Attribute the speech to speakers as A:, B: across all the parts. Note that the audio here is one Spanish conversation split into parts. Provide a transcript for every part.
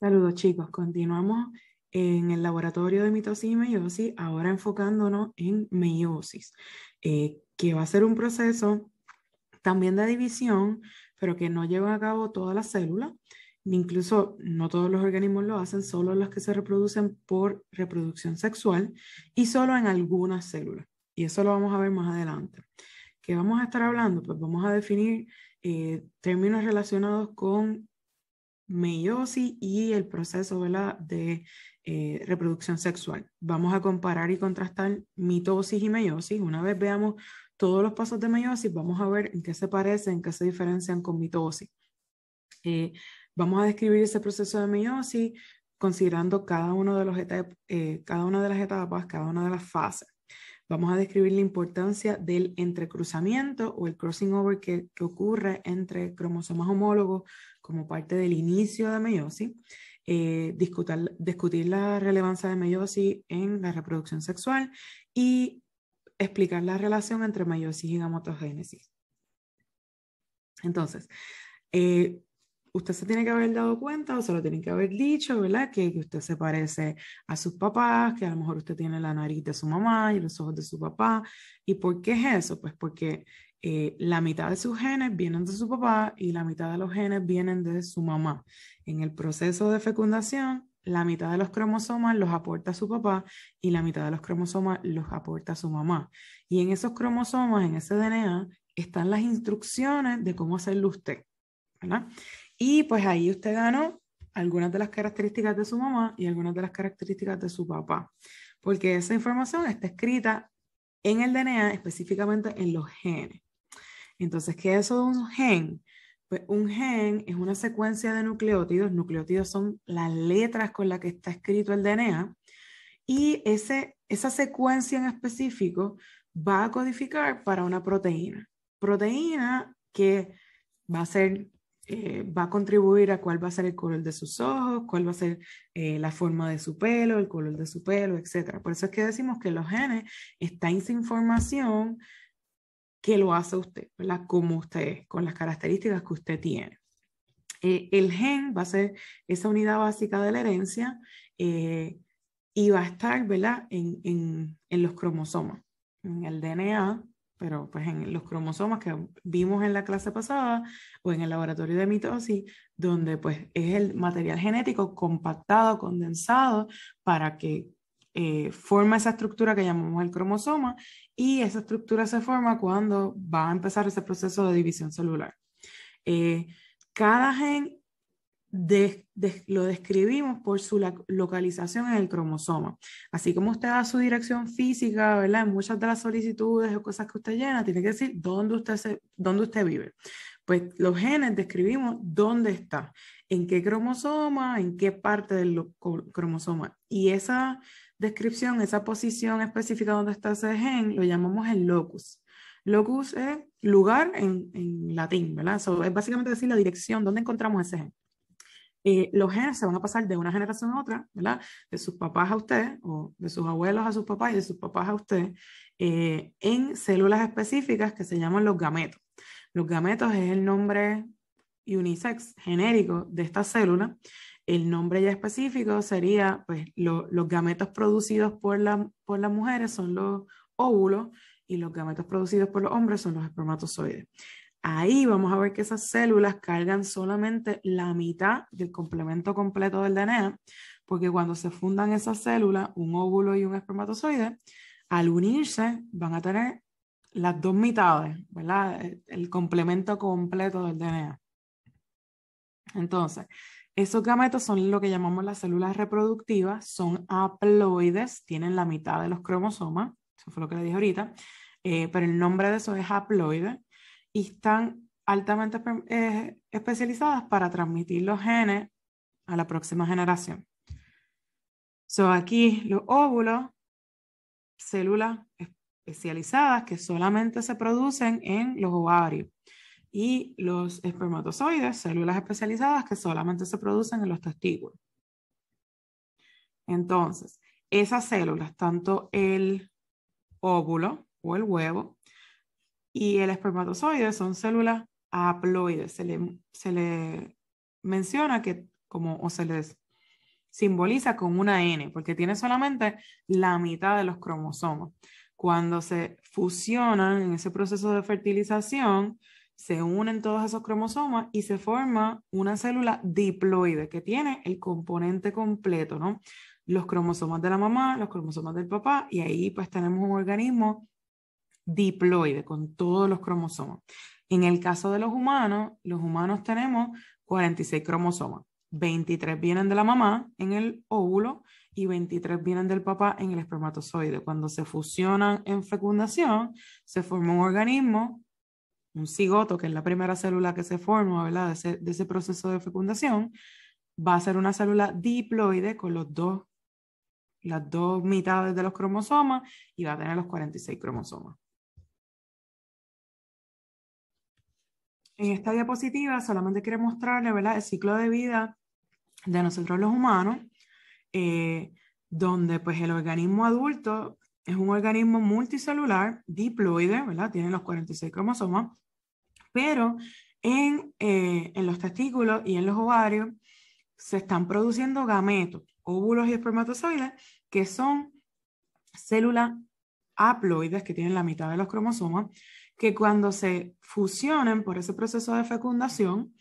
A: Saludos chicos, continuamos en el laboratorio de mitosis y meiosis, ahora enfocándonos en meiosis, que va a ser un proceso también de división, pero que no lleva a cabo todas las células, incluso no todos los organismos lo hacen, solo los que se reproducen por reproducción sexual y solo en algunas células. Y eso lo vamos a ver más adelante. ¿Qué vamos a estar hablando? Pues vamos a definir términos relacionados con meiosis y el proceso, ¿verdad?, de reproducción sexual. Vamos a comparar y contrastar mitosis y meiosis. Una vez veamos todos los pasos de meiosis, vamos a ver en qué se parecen, en qué se diferencian con mitosis. Vamos a describir ese proceso de meiosis considerando cada una de las etapas, cada una de las fases. Vamos a describir la importancia del entrecruzamiento o el crossing over que ocurre entre cromosomas homólogos como parte del inicio de meiosis, discutir la relevancia de meiosis en la reproducción sexual y explicar la relación entre meiosis y gametogénesis. Entonces, usted se tiene que haber dado cuenta o se lo tienen que haber dicho, ¿verdad? Que usted se parece a sus papás, que a lo mejor usted tiene la nariz de su mamá y los ojos de su papá. ¿Y por qué es eso? Pues porque la mitad de sus genes vienen de su papá y la mitad de los genes vienen de su mamá. En el proceso de fecundación, la mitad de los cromosomas los aporta su papá y la mitad de los cromosomas los aporta su mamá. Y en esos cromosomas, en ese DNA, están las instrucciones de cómo hacerlo usted, ¿verdad? Y pues ahí usted ganó algunas de las características de su mamá y algunas de las características de su papá, porque esa información está escrita en el DNA, específicamente en los genes. Entonces, ¿qué es eso de un gen? Pues un gen es una secuencia de nucleótidos. Nucleótidos son las letras con las que está escrito el DNA. Y esa secuencia en específico va a codificar para una proteína. Proteína que va a ser, va a contribuir a cuál va a ser el color de sus ojos, cuál va a ser la forma de su pelo, el color de su pelo, etc. Por eso es que decimos que los genes está esa información que lo hace usted, ¿verdad? Como usted es, con las características que usted tiene. El gen va a ser esa unidad básica de la herencia y va a estar, ¿verdad?, en los cromosomas, en el DNA, pero pues en los cromosomas que vimos en la clase pasada o en el laboratorio de mitosis, donde pues es el material genético compactado, condensado, para que forma esa estructura que llamamos el cromosoma, y esa estructura se forma cuando va a empezar ese proceso de división celular. Cada gen lo describimos por su localización en el cromosoma. Así como usted da su dirección física, ¿verdad? En muchas de las solicitudes o cosas que usted llena, tiene que decir dónde usted vive. Pues los genes describimos dónde está, en qué cromosoma, en qué parte del cromosoma. Y esa descripción, esa posición específica donde está ese gen, lo llamamos el locus. Locus es lugar en latín, ¿verdad? Es básicamente decir la dirección, dónde encontramos ese gen. Los genes se van a pasar de una generación a otra, ¿verdad? De sus papás a usted, o de sus abuelos a sus papás y de sus papás a usted, en células específicas que se llaman los gametos. Los gametos es el nombre unisex genérico de esta célula. El nombre ya específico sería, pues, los gametos producidos por las mujeres son los óvulos y los gametos producidos por los hombres son los espermatozoides. Ahí vamos a ver que esas células cargan solamente la mitad del complemento completo del DNA, porque cuando se fundan esas células, un óvulo y un espermatozoide, al unirse van a tener las dos mitades, ¿verdad? El complemento completo del DNA. Entonces, esos gametos son lo que llamamos las células reproductivas, son haploides, tienen la mitad de los cromosomas, eso fue lo que le dije ahorita, pero el nombre de eso es haploide, y están altamente especializadas para transmitir los genes a la próxima generación. Aquí los óvulos, células especializadas que solamente se producen en los ovarios. Y los espermatozoides, células especializadas que solamente se producen en los testículos. Entonces, esas células, tanto el óvulo o el huevo y el espermatozoide, son células haploides. Se le menciona que, o se les simboliza con una N, porque tiene solamente la mitad de los cromosomas. Cuando se fusionan en ese proceso de fertilización, se unen todos esos cromosomas y se forma una célula diploide que tiene el componente completo, ¿no? Los cromosomas de la mamá, los cromosomas del papá, y ahí pues tenemos un organismo diploide con todos los cromosomas. En el caso de los humanos tenemos 46 cromosomas. 23 vienen de la mamá en el óvulo y 23 vienen del papá en el espermatozoide. Cuando se fusionan en fecundación, se forma un organismo, un cigoto, que es la primera célula que se forma, ¿verdad? De ese proceso de fecundación. Va a ser una célula diploide con las dos mitades de los cromosomas y va a tener los 46 cromosomas. En esta diapositiva solamente quiero mostrarle, ¿verdad?, el ciclo de vida de nosotros los humanos, donde pues el organismo adulto es un organismo multicelular, diploide, ¿verdad? Tiene los 46 cromosomas, pero en los testículos y en los ovarios se están produciendo gametos, óvulos y espermatozoides, que son células haploides que tienen la mitad de los cromosomas, que cuando se fusionen por ese proceso de fecundación,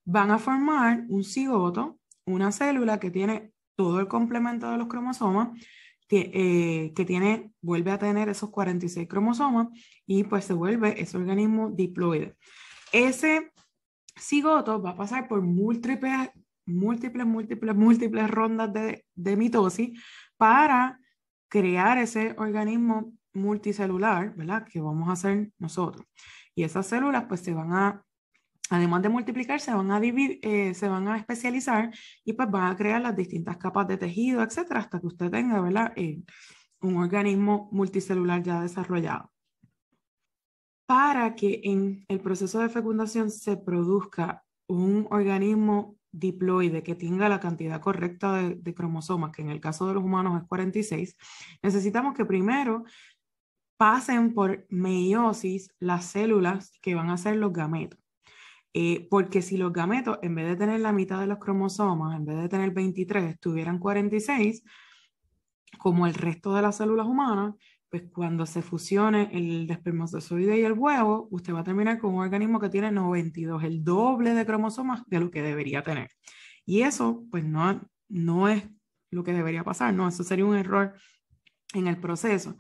A: van a formar un cigoto, una célula que tiene todo el complemento de los cromosomas, que vuelve a tener esos 46 cromosomas y pues se vuelve ese organismo diploide. Ese cigoto va a pasar por múltiples rondas de mitosis para crear ese organismo multicelular, ¿verdad?, que vamos a hacer nosotros. Y esas células pues además de multiplicar, se van a dividir, se van a especializar y pues van a crear las distintas capas de tejido, etcétera, hasta que usted tenga, ¿verdad?, un organismo multicelular ya desarrollado. Para que en el proceso de fecundación se produzca un organismo diploide que tenga la cantidad correcta de cromosomas, que en el caso de los humanos es 46, necesitamos que primero pasen por meiosis las células que van a ser los gametos. Porque si los gametos, en vez de tener la mitad de los cromosomas, en vez de tener 23, tuvieran 46, como el resto de las células humanas, pues cuando se fusione el espermatozoide y el huevo, usted va a terminar con un organismo que tiene 92, el doble de cromosomas de lo que debería tener. Y eso, pues no es lo que debería pasar, ¿no? Eso sería un error en el proceso.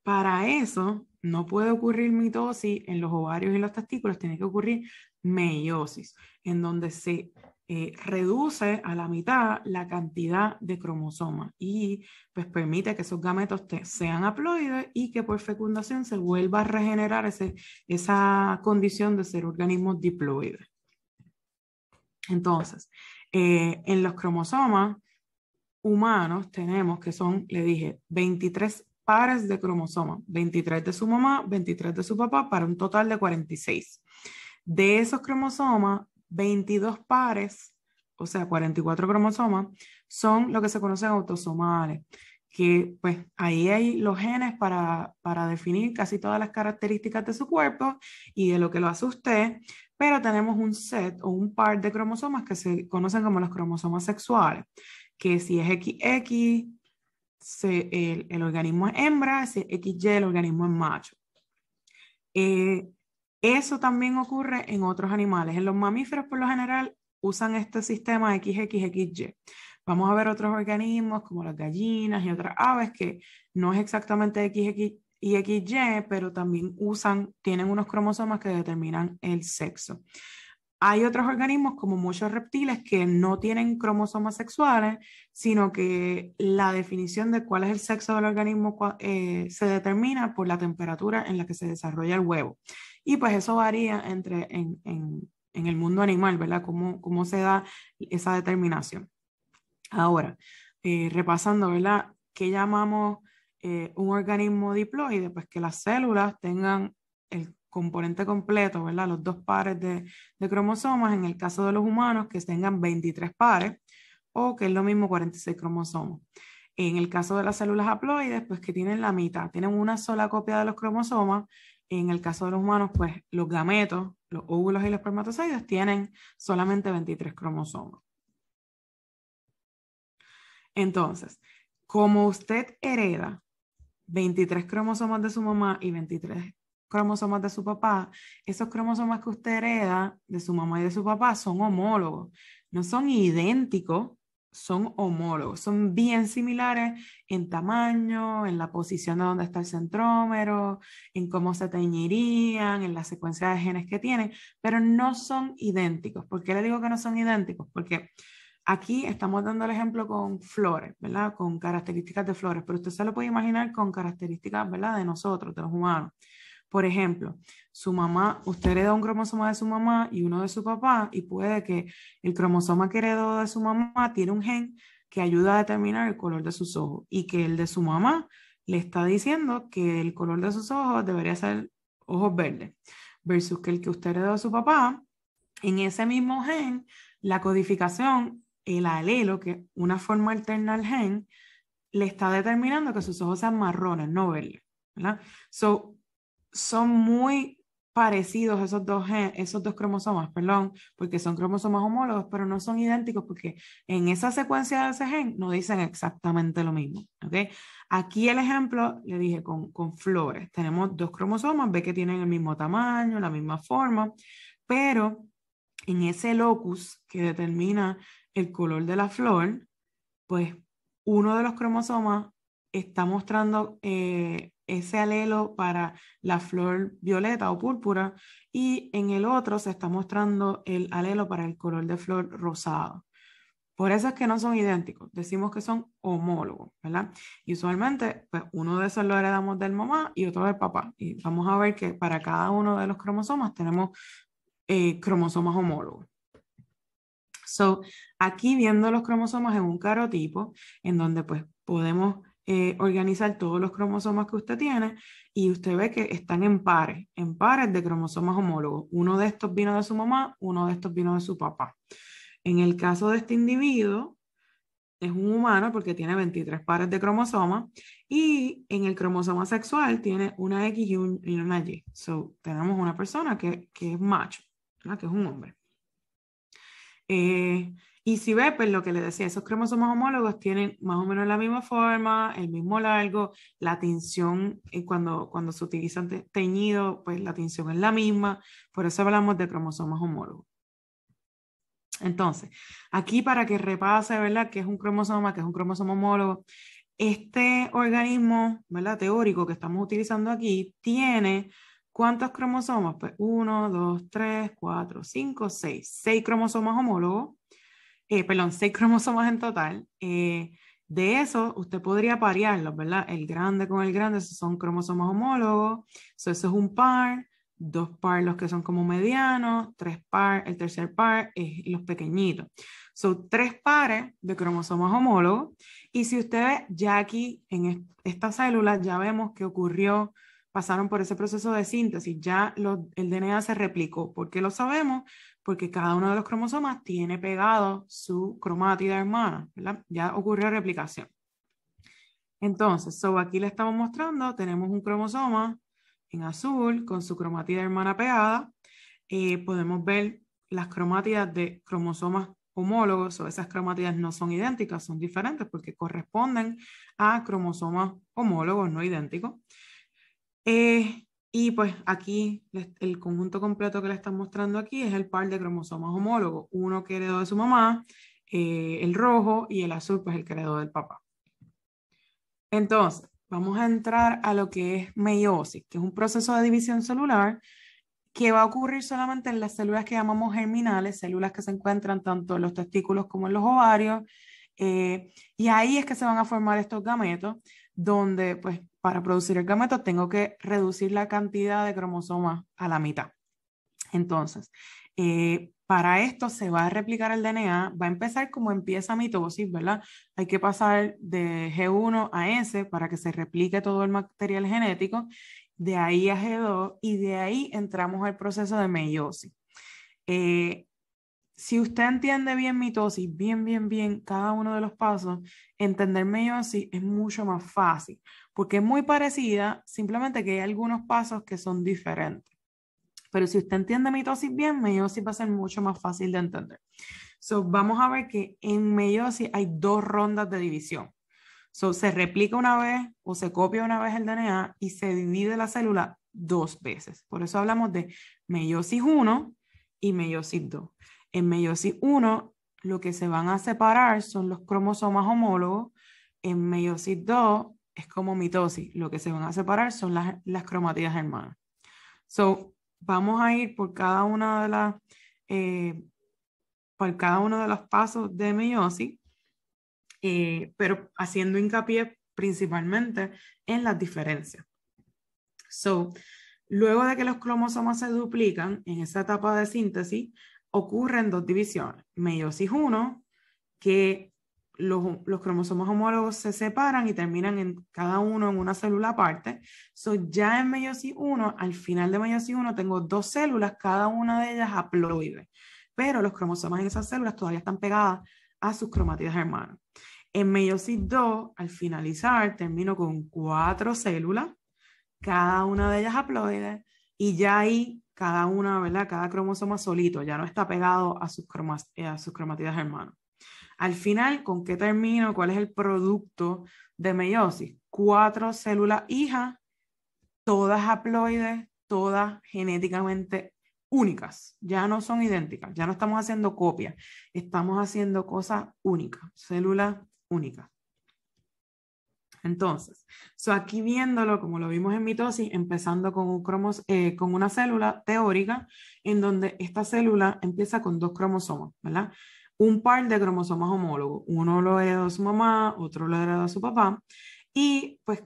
A: Para eso, no puede ocurrir mitosis en los ovarios y los testículos, tiene que ocurrir meiosis, en donde se reduce a la mitad la cantidad de cromosomas y pues permite que esos gametos sean haploides y que por fecundación se vuelva a regenerar esa condición de ser organismos diploides. Entonces, en los cromosomas humanos tenemos que son, le dije, 23 pares de cromosomas, 23 de su mamá, 23 de su papá, para un total de 46. De esos cromosomas, 22 pares, o sea, 44 cromosomas, son lo que se conocen autosomales, que pues ahí hay los genes para definir casi todas las características de su cuerpo y de lo que lo hace usted, pero tenemos un set o un par de cromosomas que se conocen como los cromosomas sexuales, que si es XX, el organismo es hembra, si es XY, el organismo es macho. Eso también ocurre en otros animales. En los mamíferos, por lo general, usan este sistema XXXY. Vamos a ver otros organismos como las gallinas y otras aves que no es exactamente XX y XY, pero también tienen unos cromosomas que determinan el sexo. Hay otros organismos, como muchos reptiles, que no tienen cromosomas sexuales, sino que la definición de cuál es el sexo del organismo se determina por la temperatura en la que se desarrolla el huevo. Y pues eso varía en el mundo animal, ¿verdad? Cómo se da esa determinación. Ahora, repasando, ¿verdad? ¿Qué llamamos un organismo diploide? Pues que las células tengan el componente completo, ¿verdad? Los dos pares de cromosomas, en el caso de los humanos, que tengan 23 pares, o que es lo mismo 46 cromosomas. En el caso de las células haploides, pues que tienen la mitad, tienen una sola copia de los cromosomas. En el caso de los humanos, pues los gametos, los óvulos y los espermatozoides tienen solamente 23 cromosomas. Entonces, como usted hereda 23 cromosomas de su mamá y 23 cromosomas de su papá, esos cromosomas que usted hereda de su mamá y de su papá son homólogos, no son idénticos, son homólogos, son bien similares en tamaño, en la posición de donde está el centrómero, en cómo se teñirían, en la secuencia de genes que tienen, pero no son idénticos. ¿Por qué le digo que no son idénticos? Porque aquí estamos dando el ejemplo con flores, ¿verdad? Con características de flores, pero usted se lo puede imaginar con características, ¿verdad? De nosotros, de los humanos. Por ejemplo, su mamá, usted hereda un cromosoma de su mamá y uno de su papá, y puede que el cromosoma que heredó de su mamá tiene un gen que ayuda a determinar el color de sus ojos, y que el de su mamá le está diciendo que el color de sus ojos debería ser ojos verdes, versus que el que usted heredó de su papá, en ese mismo gen, la codificación, el alelo, que es una forma alterna al gen, le está determinando que sus ojos sean marrones, no verdes, ¿verdad? Son muy parecidos esos dos cromosomas, perdón, porque son cromosomas homólogos, pero no son idénticos porque en esa secuencia de ese gen no dicen exactamente lo mismo, ¿ok? Aquí el ejemplo, le dije, con flores. Tenemos dos cromosomas, ve que tienen el mismo tamaño, la misma forma, pero en ese locus que determina el color de la flor, pues uno de los cromosomas está mostrando ese alelo para la flor violeta o púrpura, y en el otro se está mostrando el alelo para el color de flor rosado. Por eso es que no son idénticos, decimos que son homólogos, ¿verdad? Y usualmente, pues uno de esos lo heredamos del mamá y otro del papá. Y vamos a ver que para cada uno de los cromosomas tenemos cromosomas homólogos. So, aquí viendo los cromosomas en un carotipo, en donde pues podemos organizar todos los cromosomas que usted tiene, y usted ve que están en pares de cromosomas homólogos. Uno de estos vino de su mamá, uno de estos vino de su papá. En el caso de este individuo, es un humano porque tiene 23 pares de cromosomas, y en el cromosoma sexual tiene una X y una Y. So, tenemos una persona que es macho, ¿verdad? Que es un hombre. Y si ve, pues lo que le decía, esos cromosomas homólogos tienen más o menos la misma forma, el mismo largo, la tinción, cuando se utiliza teñido, pues la tinción es la misma, por eso hablamos de cromosomas homólogos. Entonces, aquí para que repase, ¿verdad?, qué es un cromosoma, qué es un cromosoma homólogo, este organismo, ¿verdad?, teórico que estamos utilizando aquí, tiene ¿cuántos cromosomas? Pues 1, 2, 3, 4, 5, 6. 6 cromosomas homólogos, perdón, 6 cromosomas en total. De eso, usted podría parearlos, ¿verdad? El grande con el grande, esos son cromosomas homólogos. Eso es un par. 2 par los que son como medianos. 3 par, el tercer par es los pequeñitos. Son 3 pares de cromosomas homólogos. Y si usted ve, ya aquí en esta célula, ya vemos que pasaron por ese proceso de síntesis, ya el DNA se replicó. ¿Por qué lo sabemos? Porque cada uno de los cromosomas tiene pegado su cromátida hermana, ¿verdad? Ya ocurrió replicación. Entonces, aquí le estamos mostrando, tenemos un cromosoma en azul con su cromátida hermana pegada. Podemos ver las cromátidas de cromosomas homólogos, o esas cromátidas no son idénticas, son diferentes porque corresponden a cromosomas homólogos no idénticos. Y pues aquí el conjunto completo que le están mostrando aquí es el par de cromosomas homólogos, uno que heredó de su mamá, el rojo, y el azul pues el que heredó del papá. Entonces, vamos a entrar a lo que es meiosis, que es un proceso de división celular que va a ocurrir solamente en las células que llamamos germinales, células que se encuentran tanto en los testículos como en los ovarios, y ahí es que se van a formar estos gametos, donde pues para producir el gameto tengo que reducir la cantidad de cromosomas a la mitad. Entonces, para esto se va a replicar el DNA, va a empezar como empieza mitosis, ¿verdad? Hay que pasar de G1 a S para que se replique todo el material genético, de ahí a G2, y de ahí entramos al proceso de meiosis. Si usted entiende bien mitosis, bien cada uno de los pasos, entender meiosis es mucho más fácil, porque es muy parecida, simplemente que hay algunos pasos que son diferentes. Pero si usted entiende mitosis bien, meiosis va a ser mucho más fácil de entender. So, vamos a ver que en meiosis hay 2 rondas de división. So, se replica una vez o se copia una vez el DNA y se divide la célula 2 veces. Por eso hablamos de meiosis 1 y meiosis 2. En meiosis 1, lo que se van a separar son los cromosomas homólogos. En meiosis 2 es como mitosis. Lo que se van a separar son las cromátidas hermanas. So, vamos a ir por cada una de por cada uno de los pasos de meiosis, pero haciendo hincapié principalmente en las diferencias. So, luego de que los cromosomas se duplican, en esa etapa de síntesis, ocurren 2 divisiones. Meiosis 1, que los cromosomas homólogos se separan y terminan en cada uno en una célula aparte. So, ya en meiosis 1, al final de meiosis 1, tengo 2 células, cada una de ellas haploide, pero los cromosomas en esas células todavía están pegadas a sus cromátidas hermanas. En meiosis 2, al finalizar, termino con 4 células, cada una de ellas haploide, y ya ahí cada una, ¿verdad? Cada cromosoma solito, ya no está pegado a sus cromátidas hermanas. Al final, ¿con qué termino? ¿Cuál es el producto de meiosis? 4 células hijas, todas haploides, todas genéticamente únicas. Ya no son idénticas, ya no estamos haciendo copias, estamos haciendo cosas únicas, células únicas. Entonces, aquí viéndolo como lo vimos en mitosis, empezando con, con una célula teórica en donde esta célula empieza con 2 cromosomas, ¿verdad? Un par de cromosomas homólogos, uno lo heredó de su mamá, otro lo heredó de su papá, y pues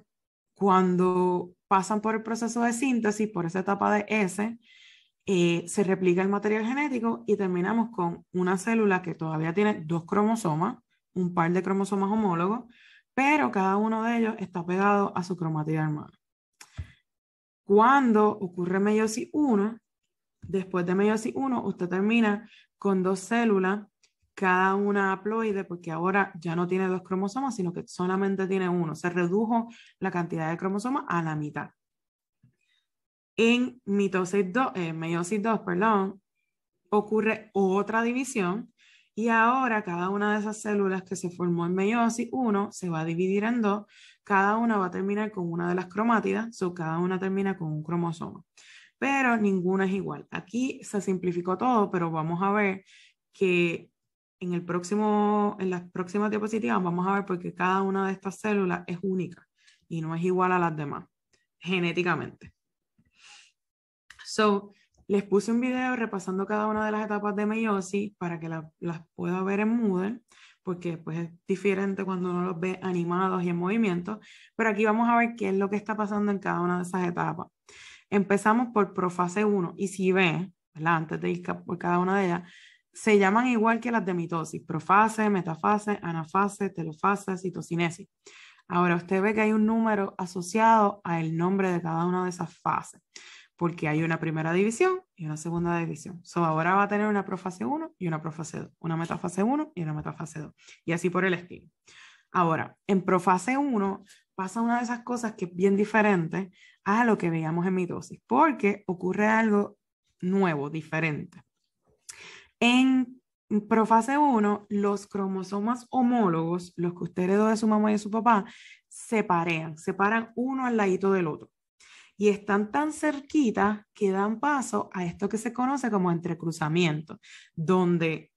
A: cuando pasan por el proceso de síntesis, por esa etapa de S, se replica el material genético y terminamos con una célula que todavía tiene 2 cromosomas, un par de cromosomas homólogos, pero cada uno de ellos está pegado a su cromatida hermana. Cuando ocurre meiosis 1, después de meiosis 1, usted termina con 2 células, cada una haploide, porque ahora ya no tiene 2 cromosomas, sino que solamente tiene 1. Se redujo la cantidad de cromosomas a la mitad. En meiosis 2, perdón, ocurre otra división y ahora cada una de esas células que se formó en meiosis 1 se va a dividir en 2, cada una va a terminar con una de las cromátidas, cada una termina con un cromosoma, pero ninguna es igual. Aquí se simplificó todo, pero vamos a ver que en las próximas diapositivas vamos a ver porque cada una de estas células es única y no es igual a las demás, genéticamente. Les puse un video repasando cada una de las etapas de meiosis para que las pueda ver en Moodle, porque pues es diferente cuando uno los ve animados y en movimiento, pero aquí vamos a ver qué es lo que está pasando en cada una de esas etapas. Empezamos por profase 1 y si ven, ¿verdad? Antes de ir por cada una de ellas, se llaman igual que las de mitosis: profase, metafase, anafase, telofase, citocinesis. Ahora usted ve que hay un número asociado al nombre de cada una de esas fases, porque hay una primera división y una segunda división. Ahora va a tener una profase 1 y una profase 2, una metafase 1 y una metafase 2, y así por el estilo. Ahora, en profase 1 pasa una de esas cosas que es bien diferente a lo que veíamos en mitosis, porque ocurre algo nuevo, diferente. En profase 1, los cromosomas homólogos, los que usted heredó de su mamá y de su papá, se paran uno al ladito del otro. Y están tan cerquitas que dan paso a esto que se conoce como entrecruzamiento, donde,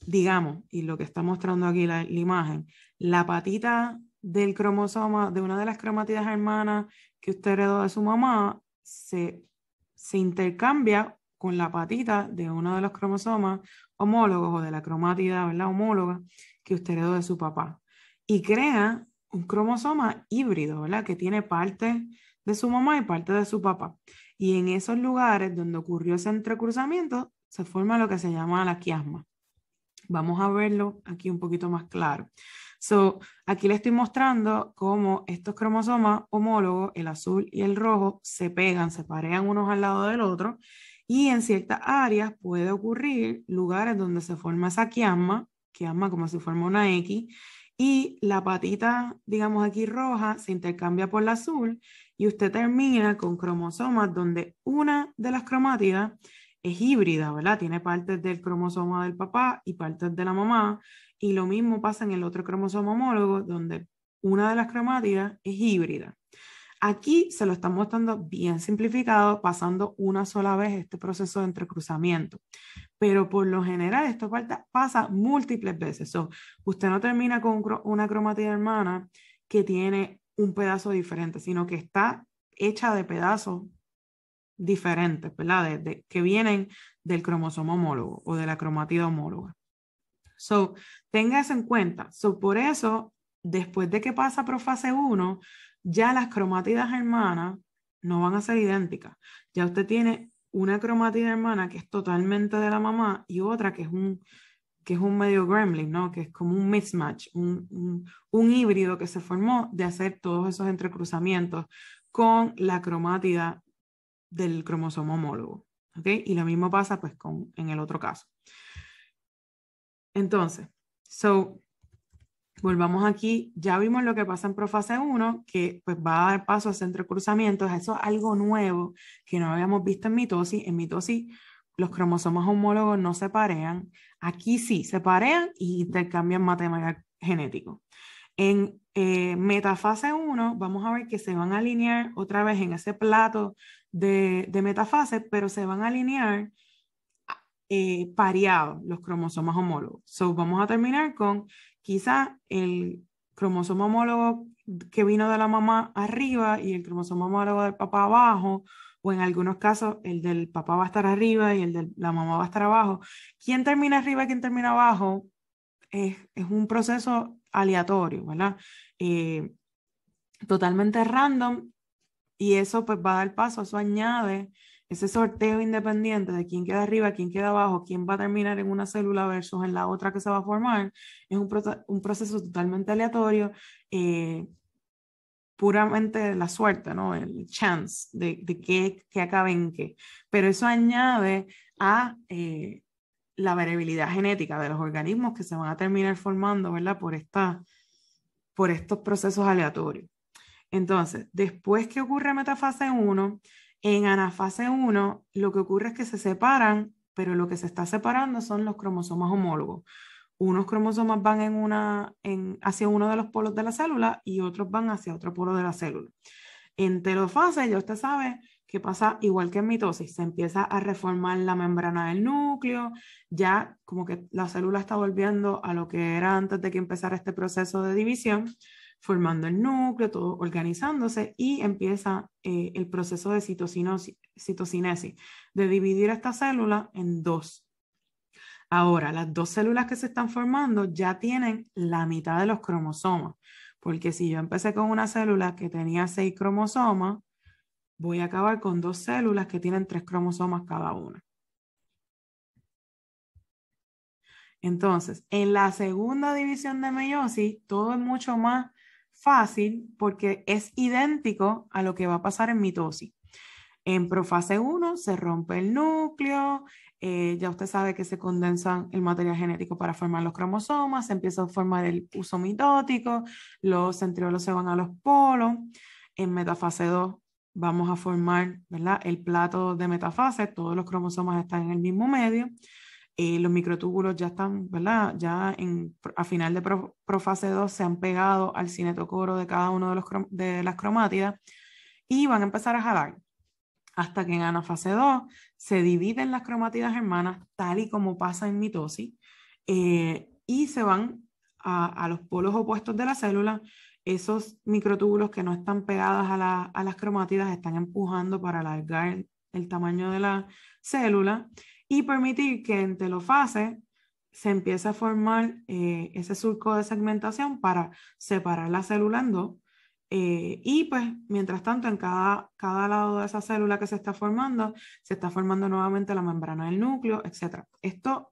A: digamos, y lo que está mostrando aquí la imagen, la patita del cromosoma de una de las cromátidas hermanas que usted heredó de su mamá se intercambia con la patita de uno de los cromosomas homólogos o de la cromátida, ¿verdad?, homóloga que usted heredó de su papá. Y crea un cromosoma híbrido, ¿verdad?, que tiene parte de su mamá y parte de su papá. Y en esos lugares donde ocurrió ese entrecruzamiento se forma lo que se llama la quiasma. Vamos a verlo aquí un poquito más claro. Aquí le estoy mostrando cómo estos cromosomas homólogos, el azul y el rojo, se pegan, se parean unos al lado del otro, y en ciertas áreas puede ocurrir lugares donde se forma esa quiasma como si fuera una X, y la patita, digamos aquí roja, se intercambia por la azul y usted termina con cromosomas donde una de las cromátidas es híbrida, ¿verdad? Tiene partes del cromosoma del papá y partes de la mamá, y lo mismo pasa en el otro cromosoma homólogo, donde una de las cromátidas es híbrida. Aquí se lo están mostrando bien simplificado, pasando una sola vez este proceso de entrecruzamiento. Pero por lo general esto pasa múltiples veces. Usted no termina con una cromatida hermana que tiene un pedazo diferente, sino que está hecha de pedazos diferentes, ¿verdad? Que vienen del cromosoma homólogo o de la cromatida homóloga. Tenga eso en cuenta. Por eso, después de que pasa profase 1, ya las cromátidas hermanas no van a ser idénticas. Ya usted tiene una cromatida hermana que es totalmente de la mamá y otra que es un medio gremlin, ¿no? Que es como un mismatch, un híbrido que se formó de hacer todos esos entrecruzamientos con la cromátida del cromosoma homólogo. ¿Ok? Y lo mismo pasa pues en el otro caso. Entonces, volvamos aquí, ya vimos lo que pasa en profase 1, que pues va a dar paso a ese entrecruzamiento. Eso es algo nuevo que no habíamos visto en mitosis. En mitosis los cromosomas homólogos no se parean. Aquí sí, se parean y intercambian material genético. En metafase 1 vamos a ver que se van a alinear otra vez en ese plato de metafase, pero se van a alinear pareados los cromosomas homólogos. Vamos a terminar con quizá el cromosoma homólogo que vino de la mamá arriba y el cromosoma homólogo del papá abajo, o en algunos casos el del papá va a estar arriba y el de la mamá va a estar abajo. ¿Quién termina arriba y quién termina abajo? Es un proceso aleatorio, ¿verdad? Totalmente random, y eso pues va a dar paso, eso añade ese sorteo independiente de quién queda arriba, quién queda abajo, quién va a terminar en una célula versus en la otra que se va a formar. Es un proceso totalmente aleatorio, puramente la suerte, ¿no? El chance de que acabe en qué. Pero eso añade a la variabilidad genética de los organismos que se van a terminar formando, ¿verdad? Por estos procesos aleatorios. Entonces, después que ocurre metafase 1, en anafase 1 lo que ocurre es que se separan, pero lo que se está separando son los cromosomas homólogos. Unos cromosomas van hacia uno de los polos de la célula y otros van hacia otro polo de la célula. En telofase ya usted sabe que pasa igual que en mitosis, se empieza a reformar la membrana del núcleo, ya como que la célula está volviendo a lo que era antes de que empezara este proceso de división, formando el núcleo, todo organizándose, y empieza el proceso de citocinesis, de dividir esta célula en dos. Ahora, las dos células que se están formando ya tienen la mitad de los cromosomas, porque si yo empecé con una célula que tenía 6 cromosomas, voy a acabar con 2 células que tienen 3 cromosomas cada una. Entonces, en la segunda división de meiosis, todo es mucho más fácil porque es idéntico a lo que va a pasar en mitosis. En profase 1 se rompe el núcleo, ya usted sabe que se condensa el material genético para formar los cromosomas, se empieza a formar el uso mitótico, los centriolos se van a los polos. En metafase 2 vamos a formar, ¿verdad?, el plato de metafase, todos los cromosomas están en el mismo medio. Los microtúbulos ya están, ¿verdad? Ya a final de profase 2 se han pegado al cinetocoro de cada uno de las cromátidas y van a empezar a jalar hasta que en anafase 2 se dividen las cromátidas hermanas tal y como pasa en mitosis, y se van a los polos opuestos de la célula. Esos microtúbulos que no están pegadas a las cromátidas están empujando para alargar el tamaño de la célula y permitir que en telofase se empiece a formar ese surco de segmentación para separar la célula en dos. Y pues, mientras tanto, en cada lado de esa célula que se está formando nuevamente la membrana del núcleo, etc. Esto,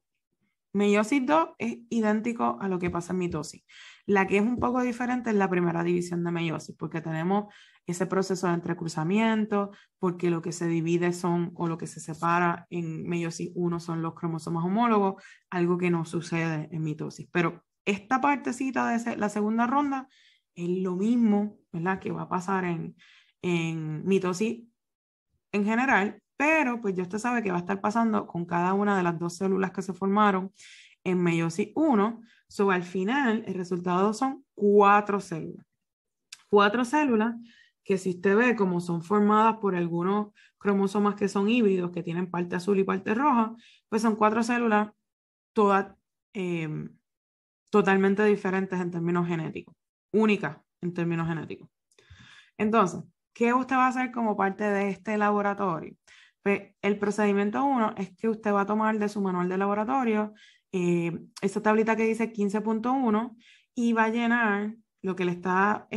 A: meiosis 2, es idéntico a lo que pasa en mitosis. La que es un poco diferente es la primera división de meiosis, porque tenemos ese proceso de entrecruzamiento, porque lo que se divide o lo que se separa en meiosis 1 son los cromosomas homólogos, algo que no sucede en mitosis. Pero esta partecita de la segunda ronda es lo mismo, ¿verdad?, que va a pasar en mitosis en general, pero pues ya usted sabe que va a estar pasando con cada una de las dos células que se formaron en meiosis 1. So, al final, el resultado son 4 células. 4 células que si usted ve como son formadas por algunos cromosomas que son híbridos, que tienen parte azul y parte roja, pues son 4 células todas totalmente diferentes en términos genéticos, únicas en términos genéticos. Entonces, ¿qué usted va a hacer como parte de este laboratorio? Pues el procedimiento 1 es que usted va a tomar de su manual de laboratorio esa tablita que dice 15.1 y va a llenar lo que le está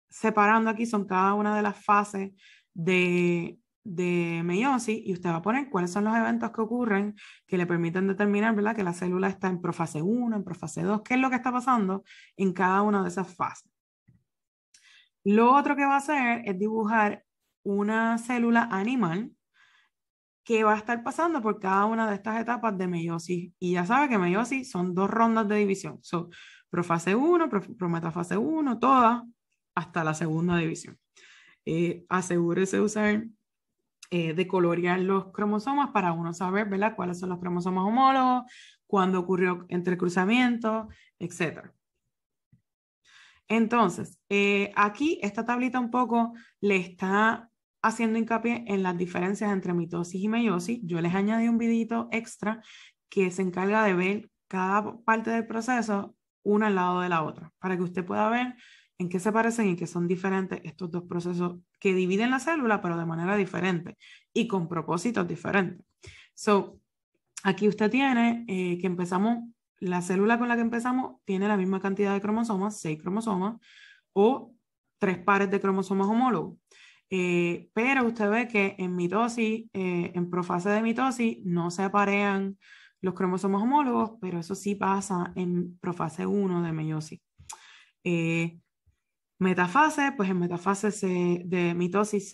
A: separando aquí son cada una de las fases de meiosis y usted va a poner cuáles son los eventos que ocurren que le permiten determinar, ¿verdad?, que la célula está en profase 1, en profase 2, qué es lo que está pasando en cada una de esas fases. Lo otro que va a hacer es dibujar una célula animal que va a estar pasando por cada una de estas etapas de meiosis. Y ya sabe que meiosis son 2 rondas de división. Son profase 1, prometafase 1, todas hasta la segunda división. Asegúrese de usar, de colorear los cromosomas para uno saber, ¿verdad?, cuáles son los cromosomas homólogos, cuándo ocurrió entrecruzamiento, etc. Entonces, aquí esta tablita un poco le está haciendo hincapié en las diferencias entre mitosis y meiosis. Yo les añadí un videito extra que se encarga de ver cada parte del proceso una al lado de la otra, para que usted pueda ver en qué se parecen y qué son diferentes estos dos procesos que dividen la célula, pero de manera diferente y con propósitos diferentes. So, aquí usted tiene que empezamos, la célula con la que empezamos tiene la misma cantidad de cromosomas, 6 cromosomas, o 3 pares de cromosomas homólogos. Pero usted ve que en mitosis, en profase de mitosis, no se aparean los cromosomas homólogos, pero eso sí pasa en profase 1 de meiosis. Metafase, pues en metafase de mitosis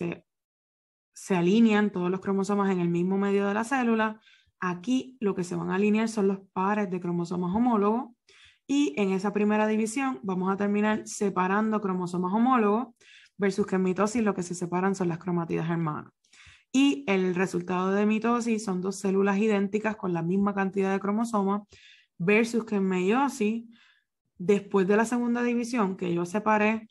A: se alinean todos los cromosomas en el mismo medio de la célula. Aquí lo que se van a alinear son los pares de cromosomas homólogos y en esa primera división vamos a terminar separando cromosomas homólogos versus que en mitosis lo que se separan son las cromátidas hermanas. Y el resultado de mitosis son 2 células idénticas con la misma cantidad de cromosomas versus que en meiosis, después de la segunda división que yo separé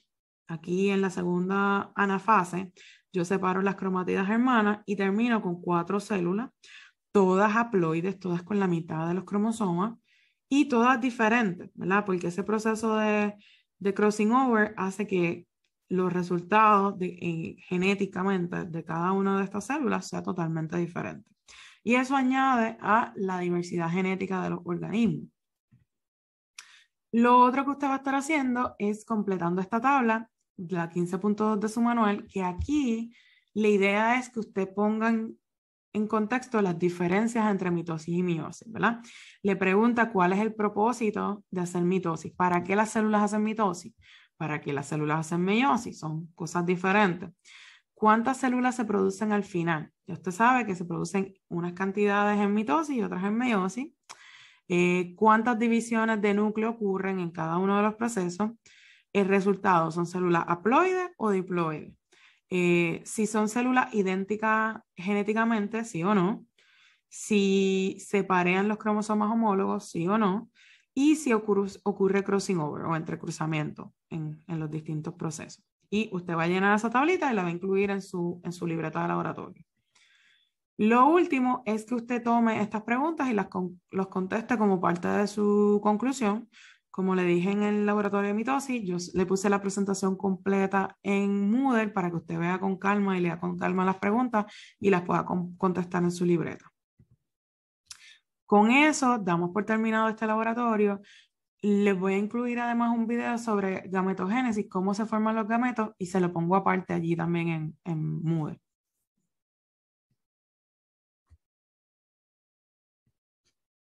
A: aquí en la segunda anafase, yo separo las cromátidas hermanas y termino con 4 células, todas haploides, todas con la mitad de los cromosomas y todas diferentes, ¿verdad? Porque ese proceso de crossing over hace que los resultados genéticamente de cada una de estas células sea totalmente diferente. Y eso añade a la diversidad genética de los organismos. Lo otro que usted va a estar haciendo es completando esta tabla, la 15.2 de su manual, que aquí la idea es que usted ponga en contexto las diferencias entre mitosis y meiosis, ¿verdad? Le pregunta cuál es el propósito de hacer mitosis. ¿Para qué las células hacen mitosis? ¿Para qué las células hacen meiosis? Son cosas diferentes. ¿Cuántas células se producen al final? Ya usted sabe que se producen unas cantidades en mitosis y otras en meiosis. ¿Cuántas divisiones de núcleo ocurren en cada uno de los procesos? El resultado, ¿son células haploides o diploides? Si son células idénticas genéticamente, sí o no. Si se parean los cromosomas homólogos, sí o no. Y si ocurre crossing over o entrecruzamiento en los distintos procesos. Y usted va a llenar esa tablita y la va a incluir en su libreta de laboratorio. Lo último es que usted tome estas preguntas y los conteste como parte de su conclusión. Como le dije en el laboratorio de mitosis, yo le puse la presentación completa en Moodle para que usted vea con calma y lea con calma las preguntas y las pueda contestar en su libreta. Con eso, damos por terminado este laboratorio. Les voy a incluir además un video sobre gametogénesis, cómo se forman los gametos, y se lo pongo aparte allí también en Moodle.